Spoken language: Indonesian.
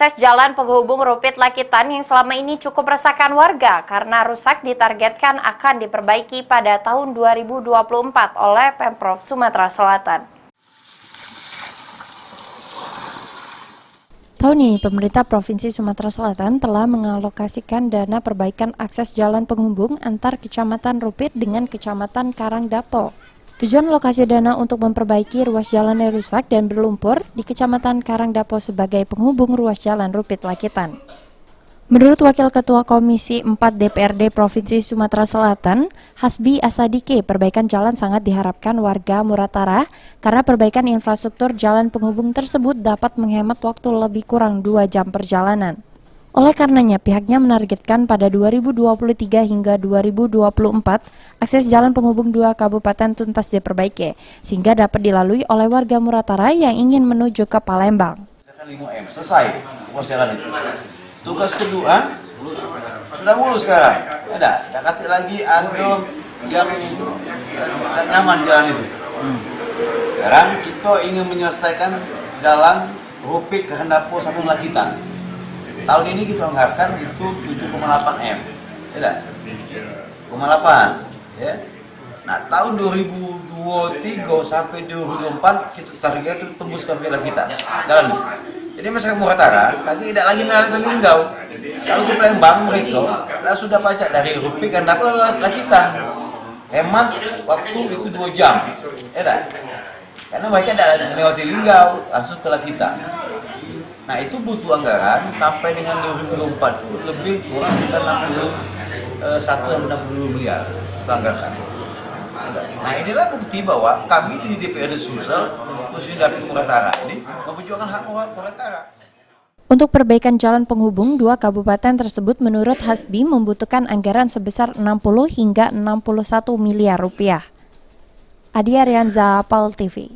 akses jalan penghubung Rupit Lakitan yang selama ini cukup meresahkan warga karena rusak ditargetkan akan diperbaiki pada tahun 2024 oleh Pemprov Sumatera Selatan. Tahun ini, pemerintah Provinsi Sumatera Selatan telah mengalokasikan dana perbaikan akses jalan penghubung antar Kecamatan Rupit dengan Kecamatan Karangdapo. Tujuan alokasi dana untuk memperbaiki ruas jalan yang rusak dan berlumpur di Kecamatan Karangdapo sebagai penghubung ruas jalan Rupit Lakitan. Menurut Wakil Ketua Komisi 4 DPRD Provinsi Sumatera Selatan, Hasbi Asadike, perbaikan jalan sangat diharapkan warga Muratara karena perbaikan infrastruktur jalan penghubung tersebut dapat menghemat waktu lebih kurang 2 jam perjalanan. Oleh karenanya, pihaknya menargetkan pada 2023 hingga 2024, akses jalan penghubung 2 kabupaten tuntas diperbaiki, sehingga dapat dilalui oleh warga Muratara yang ingin menuju ke Palembang. 5M, selesai ruas jalan itu. Tugas kedua, sudah mulus sekarang. Ada kata lagi ando yang tidak nyaman jalan itu. Sekarang kita ingin menyelesaikan jalan Rupit Karangdapo sampai Lakitan. Tahun ini kita anggarkan itu 7,8 M, ya, 7,8, ya. Nah, tahun 2023 sampai 2024 kita target itu tembus ke Lakitan, jalan itu. Jadi masyarakat Muratara kaki tidak lagi melalui Linggau. Kalau ke Palembang mereka sudah pajak dari Rupit Karangdapo Lakitan, hemat waktu itu 2 jam, ya. Karena mereka tidak melewati Linggau langsung ke Lakitan. Nah, itu butuh anggaran sampai dengan 2024 itu lebih kurang sekitar 60 miliar anggaran. Nah, inilah bukti bahwa kami di DPRD Sulsel khususnya Dapil Muratara ini memperjuangkan hak Muratara. Untuk perbaikan jalan penghubung 2 kabupaten tersebut menurut Hasbi membutuhkan anggaran sebesar 60 hingga 61 miliar rupiah. Adi Arianza, PAL TV.